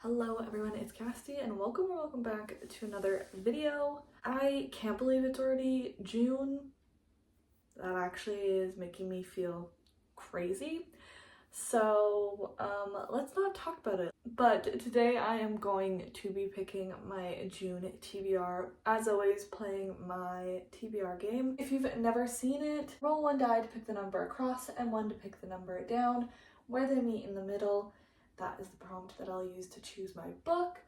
Hello everyone, it's Cassie and welcome back to another video. I can't believe it's already June. That actually is making me feel crazy. So let's not talk about it. But today I am going to be picking my June TBR. As always, playing my TBR game. If you've never seen it, roll one die to pick the number across and one to pick the number down. Where they meet in the middle, that is the prompt that I'll use to choose my book.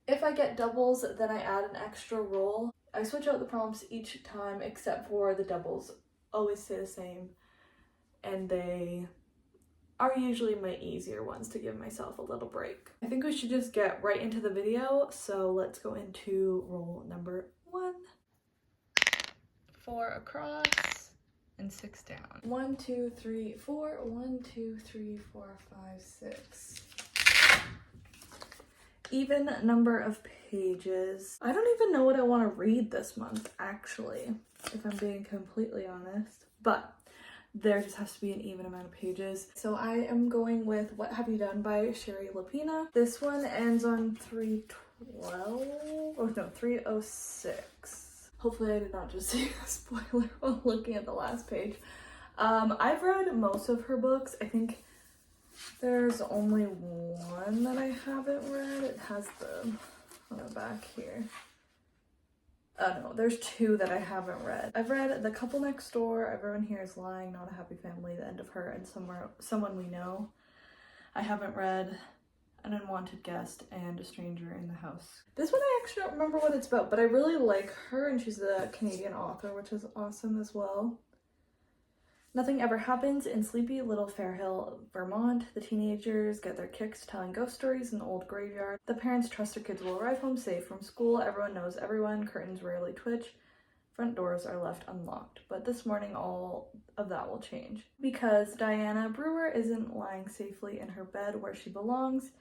If I get doubles, then I add an extra roll. I switch out the prompts each time except for the doubles. Always stay the same, and they are usually my easier ones to give myself a little break. I think we should just get right into the video, so let's go into roll number 1. 4 across and 6 down. 1, 2, 3, 4. 1, 2, 3, 4, 5, 6. Even number of pages. I don't even know what I want to read this month, actually, if I'm being completely honest. But there just has to be an even amount of pages. So I am going with What Have You Done by Sherry Lapina. This one ends on 312. Oh no, 306. Hopefully I did not just see a spoiler while looking at the last page. I've read most of her books. I think there's only one that I haven't read. It has on the back here. Oh no, there's 2 that I haven't read. I've read The Couple Next Door, Everyone Here Is Lying, Not a Happy Family, The End of Her, and Someone We Know. I haven't read An Unwanted Guest and A Stranger in the House. This one I actually don't remember what it's about, but I really like her, and she's a Canadian author, which is awesome as well. Nothing Ever Happens in Sleepy Little Fairhill, Vermont. The teenagers get their kicks telling ghost stories in the old graveyard. The parents trust their kids will arrive home safe from school. Everyone knows everyone. Curtains rarely twitch. Front doors are left unlocked. But this morning all of that will change. Because Diana Brewer isn't lying safely in her bed where she belongs.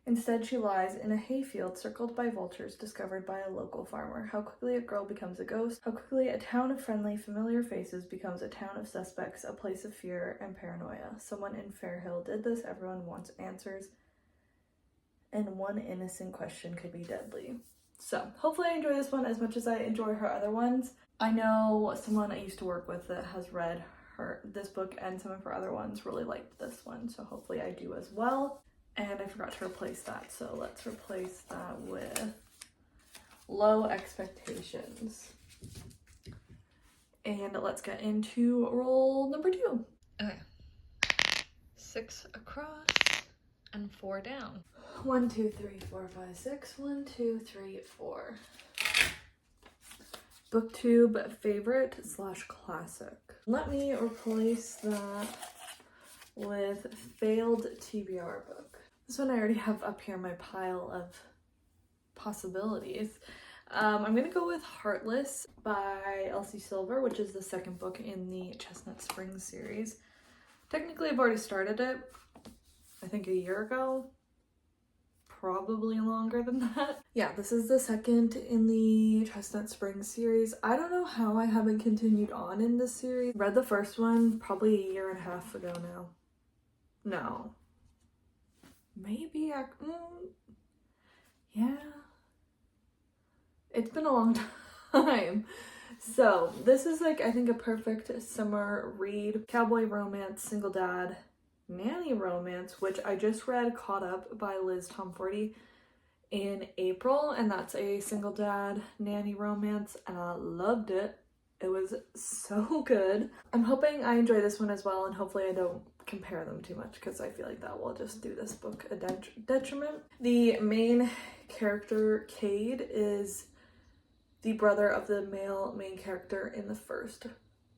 Instead, she lies in a hayfield circled by vultures discovered by a local farmer. How quickly a girl becomes a ghost. How quickly a town of friendly, familiar faces becomes a town of suspects, a place of fear and paranoia. Someone in Fairhill did this. Everyone wants answers. And one innocent question could be deadly. So, hopefully I enjoy this one as much as I enjoy her other ones. I know someone I used to work with that has read this book and some of her other ones really liked this one. So hopefully I do as well. And I forgot to replace that, so let's replace that with Low Expectations. And let's get into roll number 2. Okay. 6 across and 4 down. 1, 2, 3, 4, 5, 6. 1, 2, 3, 4. Booktube favorite / classic. Let me replace that with failed TBR book. This one I already have up here in my pile of possibilities. I'm gonna go with Heartless by Elsie Silver, which is the second book in the Chestnut Springs series. Technically I've already started it, I think a year ago. Probably longer than that. Yeah, this is the second in the Chestnut Springs series. I don't know how I haven't continued on in this series. Read the first one probably a year and a half ago now. No. Maybe yeah. It's been a long time. So this is like, I think, a perfect summer read. Cowboy romance, single dad, nanny romance, which I just read Caught Up by Liz Tomforty in April, and that's a single dad nanny romance, and I loved it. It was so good. I'm hoping I enjoy this one as well, and hopefully I don't compare them too much because I feel like that will just do this book a detriment. The main character, Cade, is the brother of the male main character in the first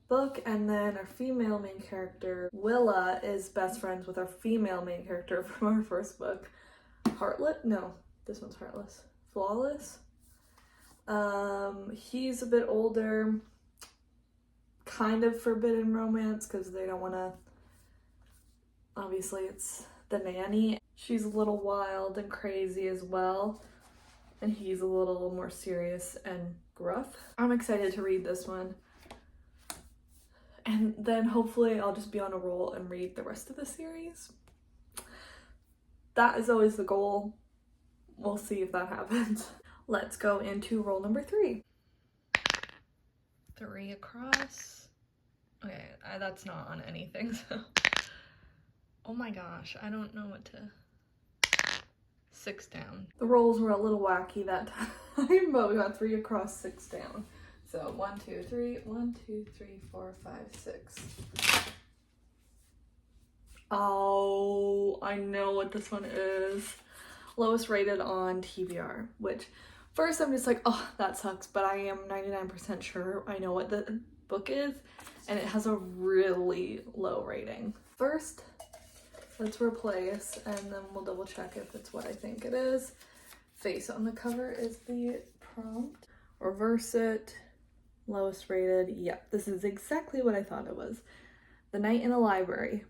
book, and then our female main character, Willa, is best friends with our female main character from our first book. No, this one's Heartless. Flawless. He's a bit older. Kind of forbidden romance because they don't want to, obviously it's the nanny. She's a little wild and crazy as well, and he's a little more serious and gruff. I'm excited to read this one, and then hopefully I'll just be on a roll and read the rest of the series. That is always the goal. we'll see if that happens. Let's go into roll number 3. 3 across. Okay, that's not on anything, so. Oh my gosh, I don't know what to. 6 down. The rolls were a little wacky that time, but we got 3 across, 6 down. So 1, 2, 3, 1, 2, 3, 4, 5, 6. Oh, I know what this one is. Lowest rated on TBR, which first I'm just like, oh, that sucks, but I am 99% sure I know what the book is, and it has a really low rating. First, let's replace, and then we'll double check if it's what I think it is. Face on the cover is the prompt. Reverse it. Lowest rated. Yep, this is exactly what I thought it was. The Night in the Library.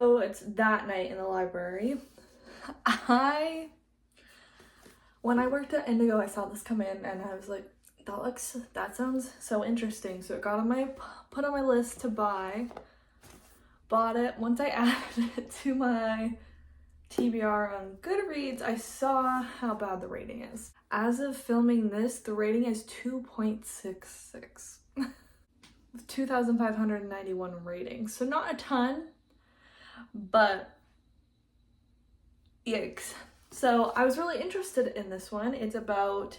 Oh, it's That Night in the Library. When I worked at Indigo, I saw this come in and I was like, that sounds so interesting. So it got put on my list to buy. Bought it. Once I added it to my TBR on Goodreads, I saw how bad the rating is. As of filming this, the rating is 2.66. 2,591 ratings. So not a ton, but yikes. So I was really interested in this one. It's about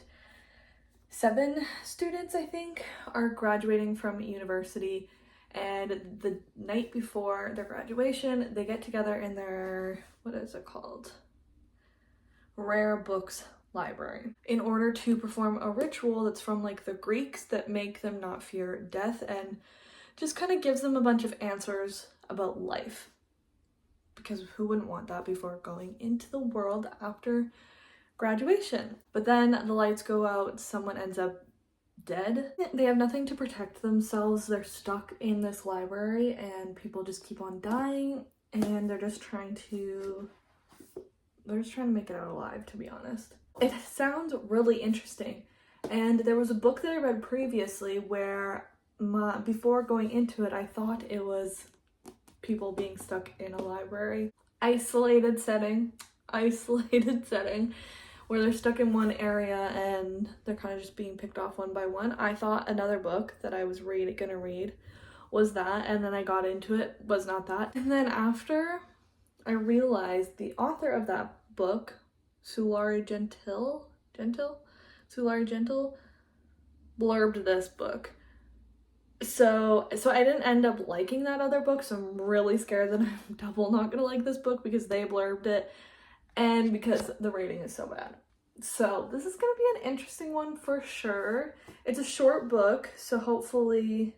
7 students, I think, are graduating from university, and the night before their graduation, they get together in their, what is it called? Rare books library in order to perform a ritual that's from like the Greeks that make them not fear death and just kind of gives them a bunch of answers about life. Because who wouldn't want that before going into the world after graduation? But then the lights go out, someone ends up dead. They have nothing to protect themselves. They're stuck in this library and people just keep on dying, and they're just trying to make it out alive, to be honest. It sounds really interesting. And there was a book that I read previously where before going into it, I thought it was people being stuck in a library. Isolated setting, where they're stuck in one area and they're kind of just being picked off one by one. I thought another book that I was gonna read was that, and then I got into it, was not that. And then after, I realized the author of that book, Sulari Gentil, blurbed this book. So I didn't end up liking that other book, so I'm really scared that I'm double not gonna like this book because they blurbed it and because the rating is so bad. So this is gonna be an interesting one for sure. It's a short book, so hopefully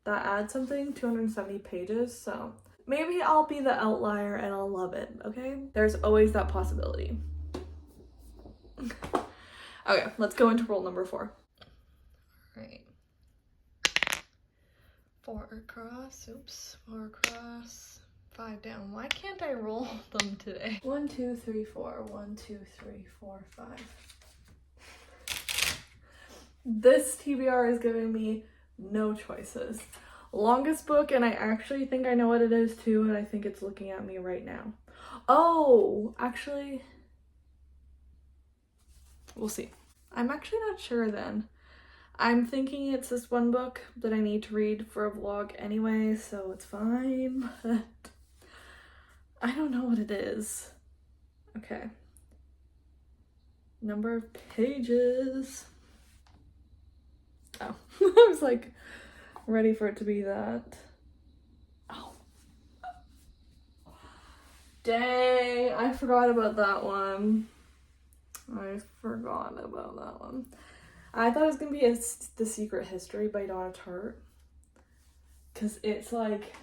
that adds something. 270 pages, so maybe I'll be the outlier and I'll love it, okay? There's always that possibility. Okay, let's go into roll number 4. All right. 4 across, 4 across, 5 down. Why can't I roll them today? 1, 2, 3, 4, 1, 2, 3, 4, 5. This TBR is giving me no choices. Longest book, and I actually think I know what it is too, and I think it's looking at me right now. Oh, actually, we'll see. I'm actually not sure then. I'm thinking it's this one book that I need to read for a vlog anyway, so it's fine, but I don't know what it is. Okay. Number of pages. Oh, I was like ready for it to be that. Oh. Dang, I forgot about that one. I thought it was gonna be The Secret History by Donna Tartt, because it's like,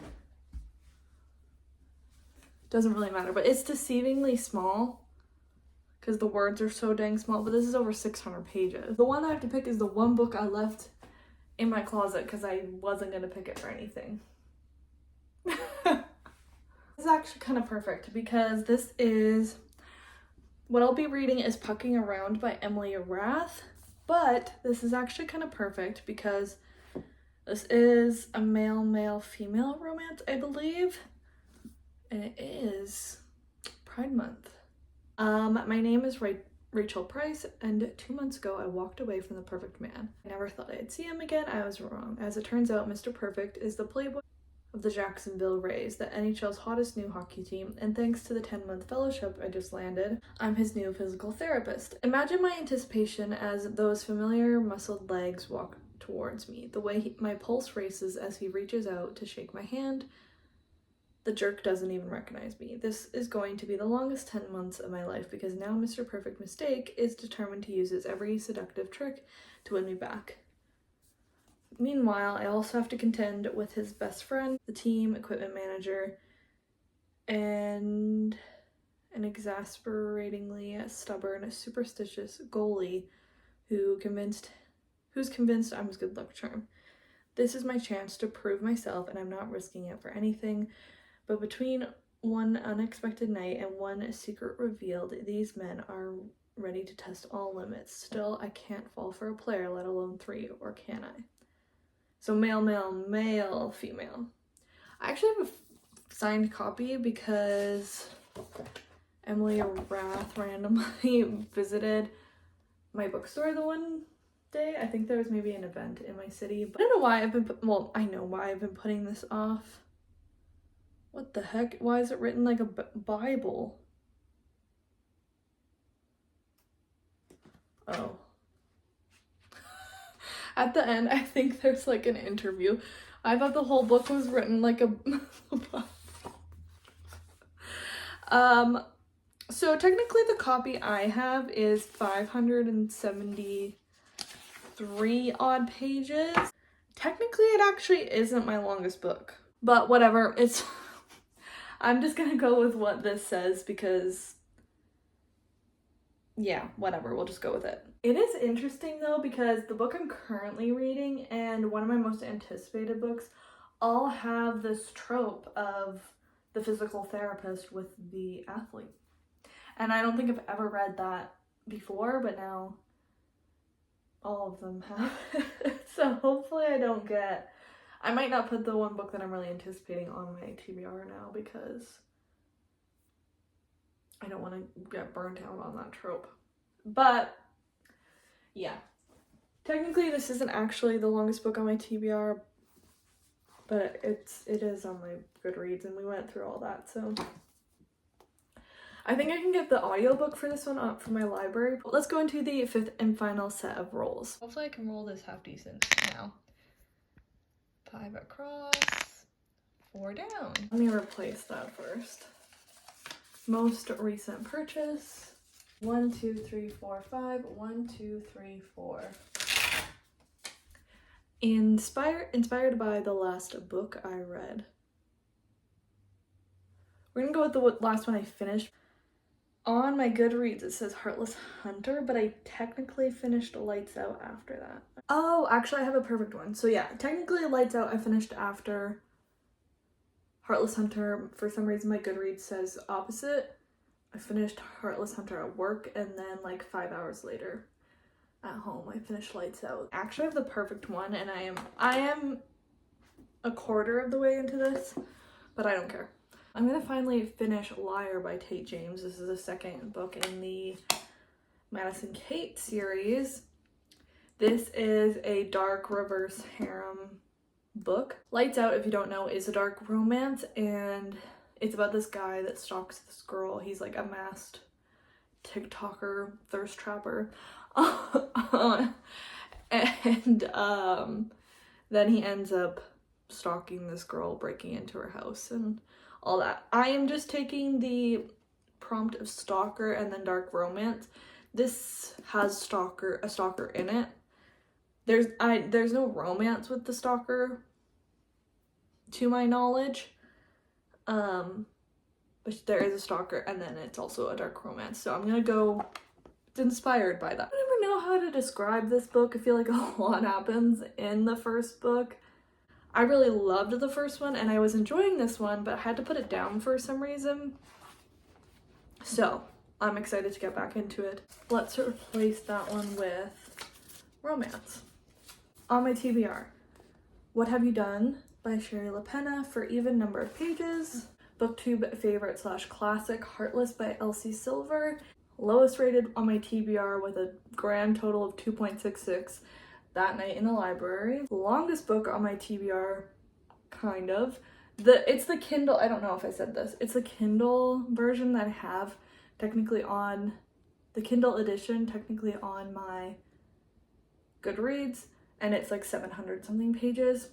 doesn't really matter, but it's deceivingly small because the words are so dang small, but this is over 600 pages. The one I have to pick is the one book I left in my closet because I wasn't gonna pick it for anything. This is actually kind of perfect because this is, what I'll be reading is Pucking Around by Emily Rath. But this is actually kind of perfect because this is a male-female romance, I believe. And it is Pride Month. My name is right Rachel Price, and 2 months ago I walked away from the perfect man. I never thought I'd see him again. I was wrong. As it turns out, Mr. Perfect is the playboy of the Jacksonville Rays, the NHL's hottest new hockey team, and thanks to the 10-month fellowship I just landed, I'm his new physical therapist. Imagine my anticipation as those familiar muscled legs walk towards me, the way my pulse races as he reaches out to shake my hand. The jerk doesn't even recognize me. This is going to be the longest 10 months of my life because now Mr. Perfect Mistake is determined to use his every seductive trick to win me back. Meanwhile, I also have to contend with his best friend, the team equipment manager, and an exasperatingly stubborn, superstitious goalie who's convinced I'm his good luck charm. This is my chance to prove myself, and I'm not risking it for anything. But between one unexpected night and one secret revealed, these men are ready to test all limits. Still, I can't fall for a player, let alone 3, or can I? So male, female. I actually have a signed copy because Emily Rath randomly visited my bookstore the one day. I think there was maybe an event in my city, but I don't know why I know why I've been putting this off. What the heck? Why is it written like a Bible? Oh. At the end, I think there's like an interview. I thought the whole book was written like a so technically the copy I have is 573 odd pages. Technically it actually isn't my longest book, but whatever, I'm just gonna go with what this says because yeah, whatever, we'll just go with it. It is interesting though because the book I'm currently reading and one of my most anticipated books all have this trope of the physical therapist with the athlete. And I don't think I've ever read that before, but now all of them have. So hopefully I might not put the one book that I'm really anticipating on my TBR now because I don't want to get burnt out on that trope. But yeah, technically this isn't actually the longest book on my TBR, but it is on my Goodreads and we went through all that, so I think I can get the audiobook for this one up for my library. Let's go into the 5th and final set of rolls. Hopefully I can roll this half decent now. 5 across, 4 down. Let me replace that first. Most recent purchase. 1, 2, 3, 4, 5. 1, 2, 3, 4. Inspired by the last book I read. We're gonna go with the last one I finished. On my Goodreads it says Heartless Hunter, but I technically finished Lights Out after that. Oh, actually I have a perfect one. So yeah, technically Lights Out I finished after Heartless Hunter. For some reason my Goodreads says opposite. I finished Heartless Hunter at work and then like 5 hours later at home I finished Lights Out. Actually I have the perfect one and I am a quarter of the way into this, but I don't care. I'm gonna finally finish Liar by Tate James. This is the second book in the Madison Kate series. This is a dark reverse harem book. Lights Out, if you don't know, is a dark romance and it's about this guy that stalks this girl. He's like a masked TikToker, thirst trapper. And then he ends up stalking this girl, breaking into her house and all that. I am just taking the prompt of stalker and then dark romance. This has a stalker in it. There's no romance with the stalker to my knowledge. But there is a stalker and then it's also a dark romance. So I'm gonna go, it's inspired by that. I don't even know how to describe this book. I feel like a lot happens in the first book. I really loved the first one and I was enjoying this one, but I had to put it down for some reason. So I'm excited to get back into it. Let's replace that one with romance. On my TBR, What Have You Done by Sherry LaPena for even number of pages. Booktube favorite / classic, Heartless by Elsie Silver. lowest rated on my TBR with a grand total of 2.66 that night in the library. Longest book on my TBR, kind of. It's the Kindle, I don't know if I said this, it's the Kindle version that I have technically on, the Kindle edition technically on my Goodreads, and it's like 700 something pages.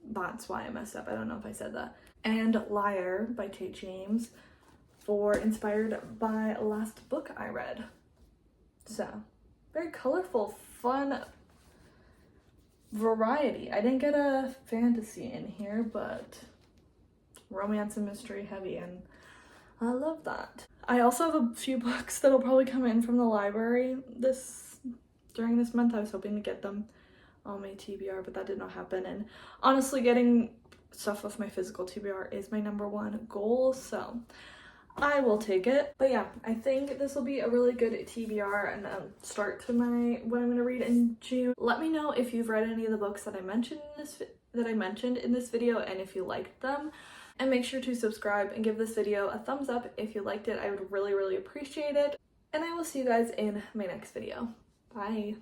That's why I messed up, I don't know if I said that. And Liar by Tate James, for inspired by last book I read. So, very colorful, fun variety. I didn't get a fantasy in here, but romance and mystery heavy, and I love that. I also have a few books that'll probably come in from the library during this month. I was hoping to get them on my TBR, but that did not happen. And honestly, getting stuff off my physical TBR is my #1 goal, so I will take it. But yeah, I think this will be a really good TBR and a start to what I'm gonna read in June. Let me know if you've read any of the books that I mentioned in this video and if you liked them. And make sure to subscribe and give this video a thumbs up if you liked it. I would really, really appreciate it. And I will see you guys in my next video. Bye.